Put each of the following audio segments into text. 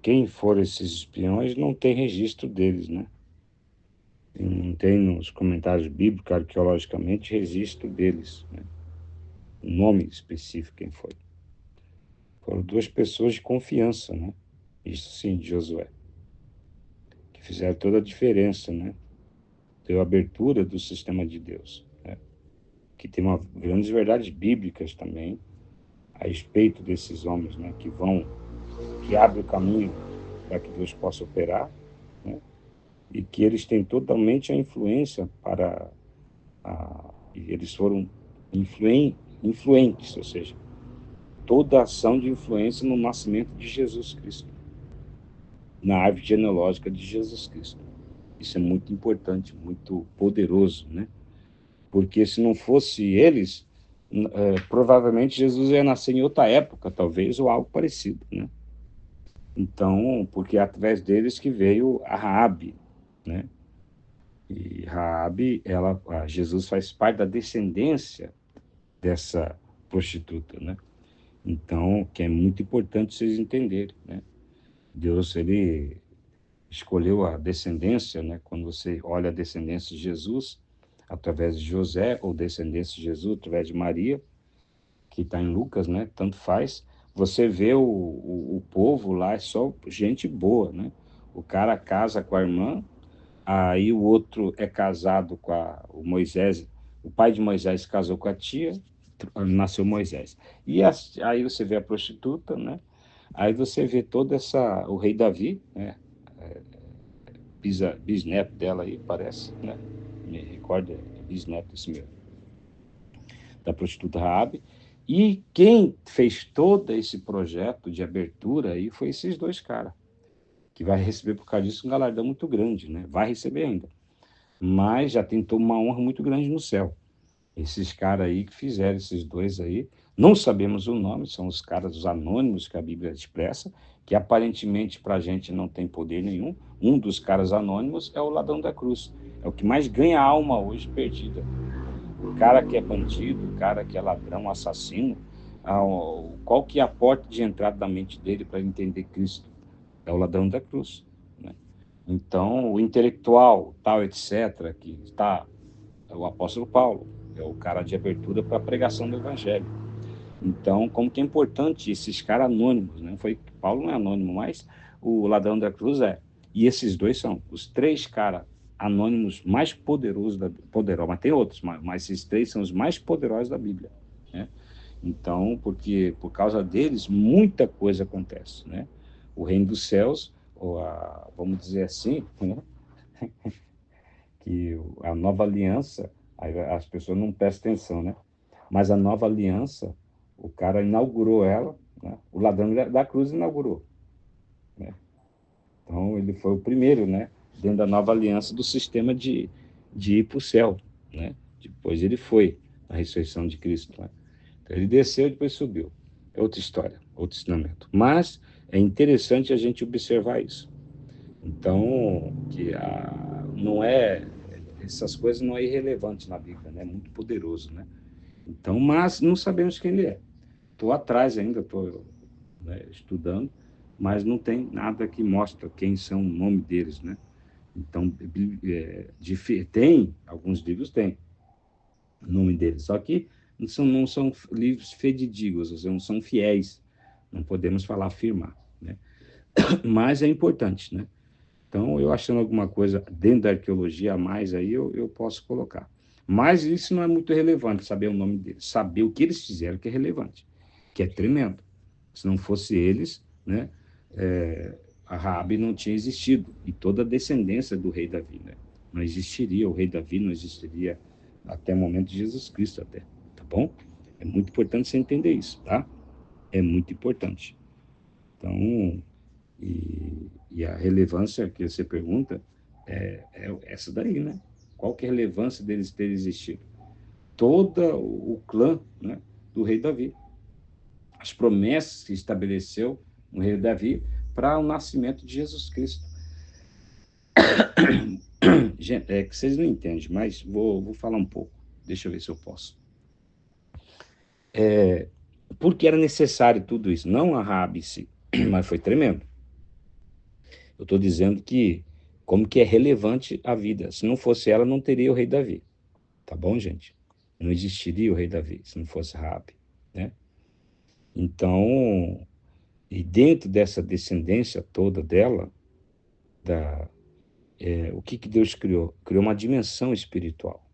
quem foram esses espiões não tem registro deles, né? E não tem nos comentários bíblicos, arqueologicamente, registro deles, né? O nome específico quem foi. Foram duas pessoas de confiança, né? Isso sim, de Josué, que fizeram toda a diferença, né? Deu abertura do sistema de Deus, né? Que tem grandes verdades bíblicas também a respeito desses homens, né? Que abrem o caminho para que Deus possa operar, né? E que eles têm totalmente a influência e eles foram influentes, ou seja, toda a ação de influência no nascimento de Jesus Cristo, na árvore genealógica de Jesus Cristo. Isso é muito importante, muito poderoso, né? Porque se não fosse eles, provavelmente Jesus ia nascer em outra época, talvez, ou algo parecido, né? Então, porque é através deles que veio a Raabe, né? E Raabe, Jesus faz parte da descendência dessa prostituta, né? Então, que é muito importante vocês entenderem, né? Deus, ele escolheu a descendência, né? Quando você olha a descendência de Jesus, através de José, ou descendência de Jesus, através de Maria, que está em Lucas, né? Tanto faz. Você vê o povo lá, é só gente boa, né? O cara casa com a irmã, aí o outro é casado com o Moisés, o pai de Moisés casou com a tia, nasceu Moisés. Aí você vê a prostituta, né? Aí você vê toda o rei Davi, né? Bisneto dela aí, parece, né? Me recordo, é bisneto esse meu, da prostituta Raabe. E quem fez todo esse projeto de abertura aí foi esses dois caras, que vai receber por causa disso um galardão muito grande, né? Vai receber ainda. Mas já tentou uma honra muito grande no céu. Esses caras aí que fizeram, esses dois aí, não sabemos o nome, são os caras os anônimos que a Bíblia expressa, que aparentemente para a gente não tem poder nenhum. Um dos caras anônimos é o ladrão da cruz, é o que mais ganha alma hoje perdida. O cara que é bandido, o cara que é ladrão, assassino, qual que é a porta de entrada da mente dele para entender Cristo? É o ladrão da cruz, né? Então, o intelectual, tal, etc., que está, é o apóstolo Paulo, é o cara de abertura para a pregação do evangelho. Então, como que é importante esses caras anônimos, né? Paulo não é anônimo, mas o ladrão da cruz é. E esses dois são os três caras anônimos mais poderosos mas tem outros, mas esses três são os mais poderosos da Bíblia, né? Então, porque por causa deles muita coisa acontece, né? O reino dos céus, vamos dizer assim, né? Que a nova aliança, as pessoas não prestam atenção, né? Mas a nova aliança, o cara inaugurou ela, né? O ladrão da cruz inaugurou, né? Então ele foi o primeiro, né? Dentro da nova aliança do sistema de ir para o céu, né? Depois ele foi na ressurreição de Cristo, né? Então ele desceu e depois subiu. É outra história, outro ensinamento. Mas é interessante a gente observar isso. Então, não é essas coisas não é irrelevante na Bíblia, né? É muito poderoso, né? Então, mas não sabemos quem ele é. Estou atrás ainda, estou, né, estudando, mas não tem nada que mostra quem são o nome deles, né? Então, tem, alguns livros têm o nome deles, só que não são livros fidedignos, ou seja, não são fiéis, não podemos falar afirmar, né? Mas é importante, né? Então, eu achando alguma coisa dentro da arqueologia a mais aí, eu posso colocar. Mas isso não é muito relevante, saber o nome deles. Saber o que eles fizeram que é relevante, que é tremendo. Se não fosse eles, né, a Raabe não tinha existido. E toda a descendência do rei Davi, né? Não existiria o rei Davi, não existiria até o momento de Jesus Cristo até, tá bom? É muito importante você entender isso, tá? É muito importante. Então, e a relevância que você pergunta é essa daí, né? Qual que é a relevância deles terem existido? Todo o clã, né, do rei Davi. As promessas que estabeleceu no rei Davi para o nascimento de Jesus Cristo. Gente, é que vocês não entendem, mas vou falar um pouco. Deixa eu ver se eu posso. Por que era necessário tudo isso? Não a Raabe em si, mas foi tremendo. Eu estou dizendo que como que é relevante a vida. Se não fosse ela, não teria o rei Davi. Tá bom, gente? Não existiria o rei Davi se não fosse Raabe, né? Então, e dentro dessa descendência toda dela, o que Deus criou? Criou uma dimensão espiritual.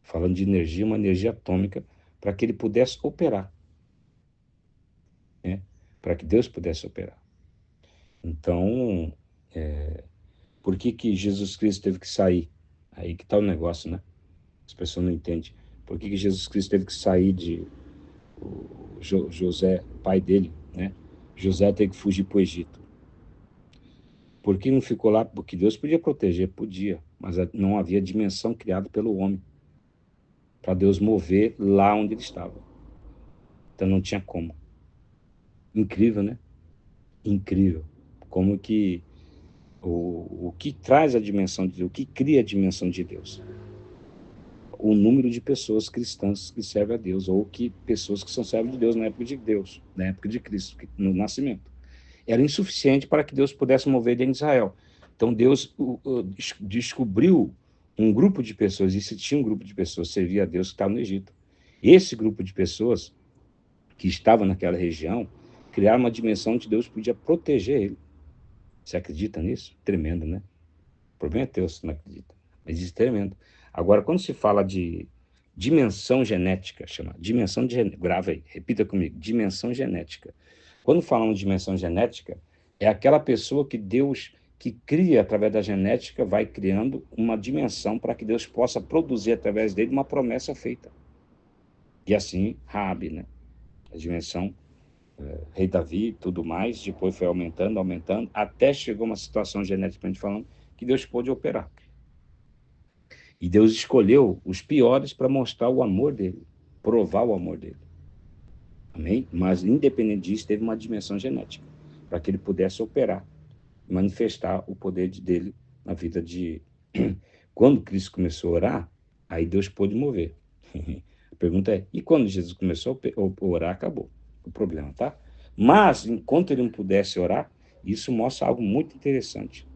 Falando de energia, uma energia atômica, para que ele pudesse operar, né? Para que Deus pudesse operar. Então, por que Jesus Cristo teve que sair? Aí que está o negócio, né? As pessoas não entendem. Por que Jesus Cristo teve que sair de José, pai dele, né? José teve que fugir para o Egito. Por que não ficou lá? Porque Deus podia proteger, podia, mas não havia dimensão criada pelo homem para Deus mover lá onde ele estava. Então não tinha como. Incrível, né? Incrível. Como que o que traz a dimensão de Deus, o que cria a dimensão de Deus? O número de pessoas cristãs que servem a Deus, ou que pessoas que são servos de Deus na época de Deus, na época de Cristo, no nascimento. Era insuficiente para que Deus pudesse mover dentro de Israel. Então Deus descobriu um grupo de pessoas, e se tinha um grupo de pessoas que servia a Deus que estava no Egito. Esse grupo de pessoas que estava naquela região criaram uma dimensão onde Deus podia proteger ele. Você acredita nisso? Tremendo, né? O problema é teu se não acredita. Mas isso é tremendo. Agora, quando se fala de dimensão genética, chama dimensão de grava aí, repita comigo, dimensão genética. Quando falamos de dimensão genética, é aquela pessoa que Deus, que cria através da genética, vai criando uma dimensão para que Deus possa produzir através dele uma promessa feita. E assim, Raabe, né? A dimensão rei Davi e tudo mais, depois foi aumentando, aumentando, até chegou uma situação geneticamente falando que Deus pôde operar. E Deus escolheu os piores para mostrar o amor dele, provar o amor dele. Amém? Mas, independente disso, teve uma dimensão genética, para que ele pudesse operar, manifestar o poder dele na vida de... Quando Cristo começou a orar, aí Deus pôde mover. A pergunta é, e quando Jesus começou a orar, acabou o problema, tá? Mas, enquanto ele não pudesse orar, isso mostra algo muito interessante.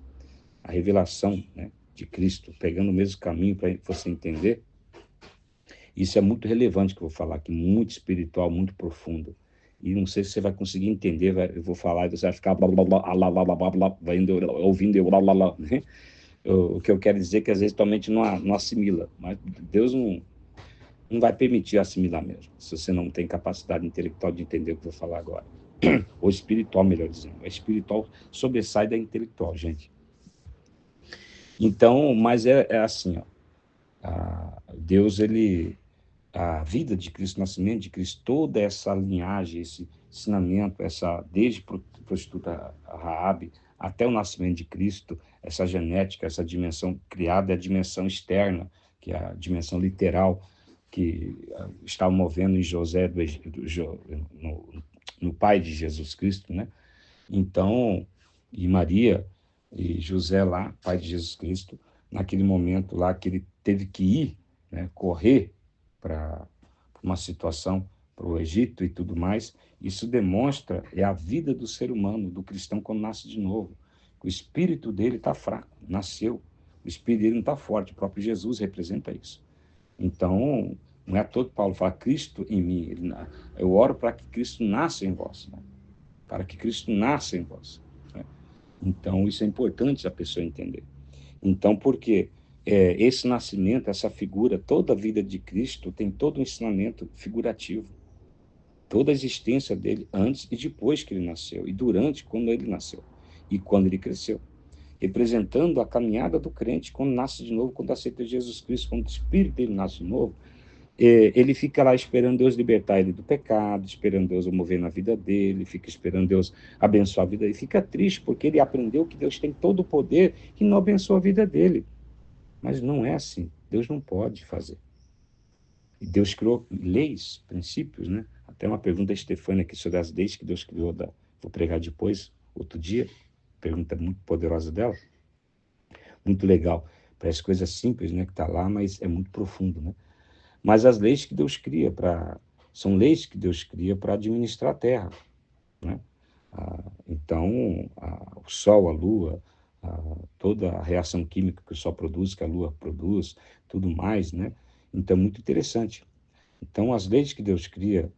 A revelação, né, de Cristo, pegando o mesmo caminho para você entender. Isso é muito relevante que eu vou falar aqui, muito espiritual, muito profundo. E não sei se você vai conseguir entender, eu vou falar e você vai ficar blá, blá, blá, blá, blá, blá, blá, vai ouvindo eu, blá, blá, blá, né? O que eu quero dizer é que às vezes tua mente não assimila, mas Deus não vai permitir assimilar mesmo, se você não tem capacidade intelectual de entender o que eu vou falar agora. Ou espiritual, melhor dizendo. A espiritual sobressai da intelectual, gente. Então, mas é assim, ó. Deus, a vida de Cristo, o nascimento de Cristo, toda essa linhagem, esse ensinamento, desde a prostituta Raabe até o nascimento de Cristo, essa genética, essa dimensão criada, é a dimensão externa, que é a dimensão literal, que está movendo em José, no pai de Jesus Cristo, né? Então, e Maria e José lá, pai de Jesus Cristo, naquele momento lá que ele teve que ir, né, correr para uma situação para o Egito e tudo mais, isso demonstra a vida do ser humano, do cristão quando nasce de novo. O espírito dele está fraco, nasceu. O espírito dele não está forte, o próprio Jesus representa isso. Então, não é à toa que Paulo fala, Cristo em mim. Eu oro para que Cristo nasça em vós, né? Para que Cristo nasça em vós. Né? Então, isso é importante a pessoa entender. Então, por quê? Esse nascimento, essa figura, toda a vida de Cristo tem todo um ensinamento figurativo. Toda a existência dele antes e depois que ele nasceu, e durante quando ele nasceu, e quando ele cresceu. Representando a caminhada do crente quando nasce de novo, quando aceita Jesus Cristo, quando o Espírito dele nasce de novo, ele fica lá esperando Deus libertar ele do pecado, esperando Deus mover na vida dele, fica esperando Deus abençoar a vida dele. Fica triste porque ele aprendeu que Deus tem todo o poder e não abençoa a vida dele. Mas não é assim. Deus não pode fazer. E Deus criou leis, princípios, né? Até uma pergunta da Estefânia aqui sobre as leis que Deus criou. Vou pregar depois, outro dia. Pergunta muito poderosa dela. Muito legal. Parece coisa simples, né? Que está lá, mas é muito profundo, né? Mas as leis que Deus cria para São leis que Deus cria para administrar a terra, né? Então, o Sol, a Lua, toda a reação química que o Sol produz, que a Lua produz, tudo mais, né? Então, é muito interessante. Então, as leis que Deus cria,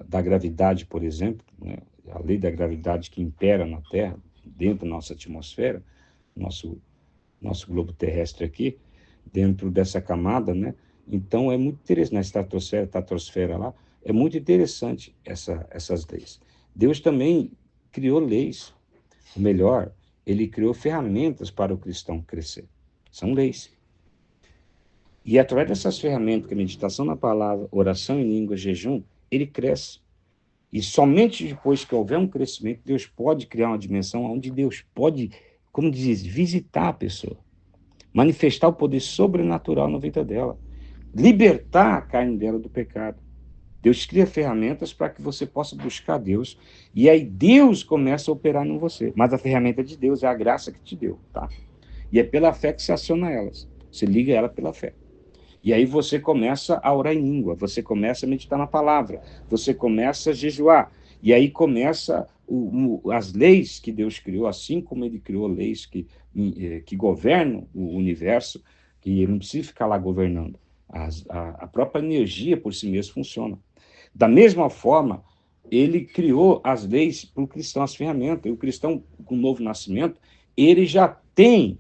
da gravidade, por exemplo, né? A lei da gravidade que impera na Terra, dentro da nossa atmosfera, nosso globo terrestre aqui, dentro dessa camada, né? Então, é muito interessante, na estratosfera lá, é muito interessante essas leis. Deus também criou leis, ou melhor, ele criou ferramentas para o cristão crescer. São leis. E através dessas ferramentas, que é meditação na palavra, oração em língua, jejum, ele cresce. E somente depois que houver um crescimento, Deus pode criar uma dimensão onde Deus pode, como diz, visitar a pessoa, manifestar o poder sobrenatural na vida dela, libertar a carne dela do pecado. Deus cria ferramentas para que você possa buscar Deus, e aí Deus começa a operar em você. Mas a ferramenta de Deus é a graça que te deu, tá? E é pela fé que se aciona elas. Você liga ela pela fé. E aí você começa a orar em língua, você começa a meditar na palavra, você começa a jejuar. E aí começa as leis que Deus criou, assim como ele criou leis que governam o universo, que ele não precisa ficar lá governando. A própria energia por si mesma funciona. Da mesma forma, ele criou as leis para o cristão, as ferramentas. E o cristão, com o novo nascimento, ele já tem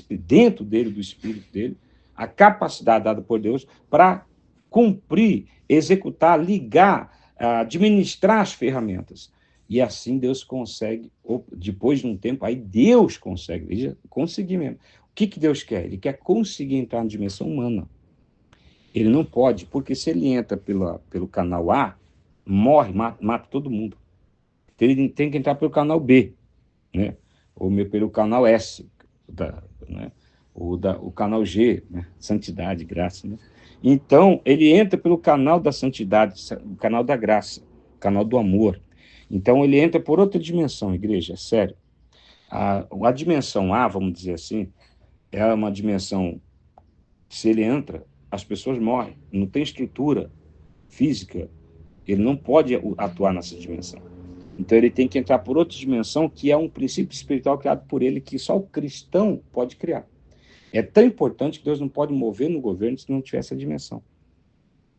dentro dele, do espírito dele, a capacidade dada por Deus para cumprir, executar, ligar, administrar as ferramentas. E assim Deus consegue, depois de um tempo, aí Deus consegue, conseguir mesmo. O que Deus quer? Ele quer conseguir entrar na dimensão humana. Ele não pode, porque se ele entra pelo canal A, morre, mata todo mundo. Então ele tem que entrar pelo canal B, né? Ou pelo canal S, né? O canal G, né? Santidade, graça, né? Então, ele entra pelo canal da santidade, o canal da graça, o canal do amor. Então, ele entra por outra dimensão, igreja, sério. A dimensão A, vamos dizer assim, é uma dimensão, se ele entra, as pessoas morrem. Não tem estrutura física, ele não pode atuar nessa dimensão. Então ele tem que entrar por outra dimensão, que é um princípio espiritual criado por ele, que só o cristão pode criar. É tão importante que Deus não pode mover no governo se não tiver essa dimensão.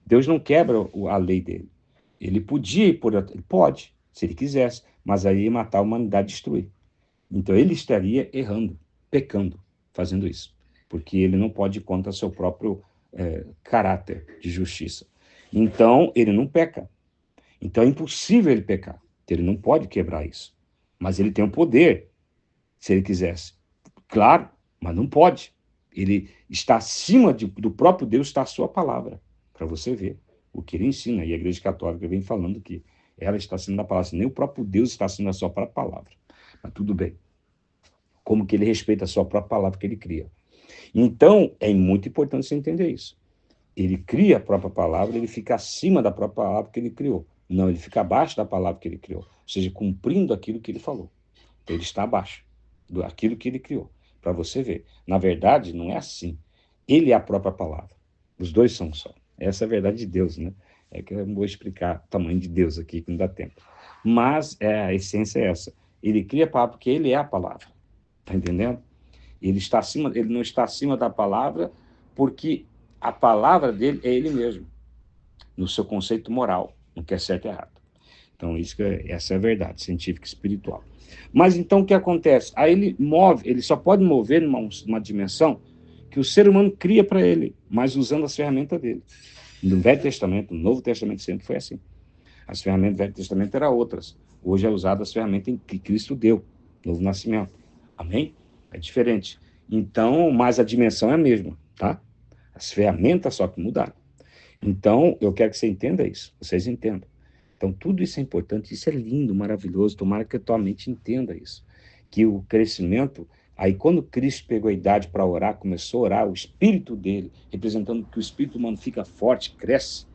Deus não quebra a lei dele. Ele podia ir por outra, ele pode, se ele quisesse, mas aí ia matar a humanidade, destruir. Então ele estaria errando, pecando, fazendo isso, porque ele não pode ir contra seu próprio caráter de justiça. Então ele não peca. Então é impossível ele pecar. Ele não pode quebrar isso. Mas ele tem o poder, se ele quisesse. Claro, mas não pode. Ele está acima do próprio Deus, está a sua palavra, para você ver o que ele ensina. E a Igreja Católica vem falando que ela está acima da palavra. Nem o próprio Deus está acima da sua própria palavra. Mas tudo bem. Como que ele respeita a sua própria palavra que ele cria. Então, é muito importante você entender isso. Ele cria a própria palavra, ele fica acima da própria palavra que ele criou. Não, ele fica abaixo da palavra que ele criou. Ou seja, cumprindo aquilo que ele falou. Então, ele está abaixo daquilo que ele criou. Para você ver. Na verdade, não é assim. Ele é a própria palavra. Os dois são só. Essa é a verdade de Deus, né? É que eu não vou explicar o tamanho de Deus aqui, que não dá tempo. Mas a essência é essa. Ele cria a palavra porque ele é a palavra. Está entendendo? Ele não está acima da palavra porque a palavra dele é ele mesmo, no seu conceito moral, no que é certo e errado. Então, essa é a verdade científica e espiritual. Mas então o que acontece? Aí ele só pode mover numa dimensão que o ser humano cria para ele, mas usando as ferramentas dele. No Velho Testamento, no Novo Testamento sempre foi assim. As ferramentas do Velho Testamento eram outras. Hoje é usado as ferramentas que Cristo deu, novo nascimento. Amém? É diferente. Então, mas a dimensão é a mesma, tá? As ferramentas só que mudaram. Então, eu quero que você entenda isso, vocês entendam. Então, tudo isso é importante, isso é lindo, maravilhoso, tomara que a tua mente entenda isso. Que o crescimento, aí quando Cristo pegou a idade para orar, começou a orar, o espírito dele, representando que o espírito humano fica forte, cresce,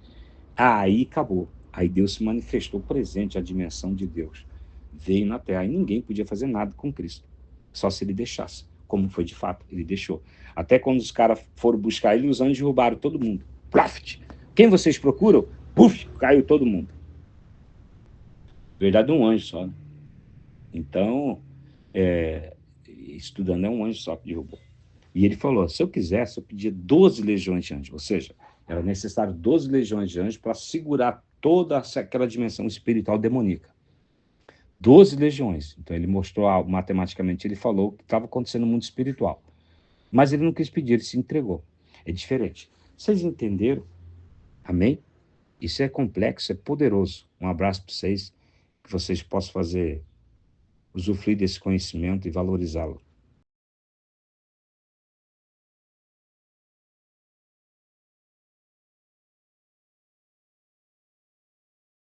aí acabou. Aí Deus se manifestou presente, a dimensão de Deus. Veio na terra, e ninguém podia fazer nada com Cristo, só se ele deixasse, como foi de fato, ele deixou. Até quando os caras foram buscar ele, os anjos derrubaram todo mundo. Plaft! Quem vocês procuram? puf, caiu todo mundo. Verdade, um anjo só, né? Então, estudando é um anjo só que derrubou. E ele falou, se eu quisesse, eu pedia 12 legiões de anjos, ou seja, era necessário 12 legiões de anjos para segurar toda aquela dimensão espiritual demoníaca. 12 legiões. Então ele mostrou, matematicamente, ele falou que estava acontecendo no mundo espiritual. Mas ele não quis pedir, ele se entregou. É diferente. Vocês entenderam? Amém? Isso é complexo, é poderoso. Um abraço para vocês, que vocês possam fazer, usufruir desse conhecimento e valorizá-lo.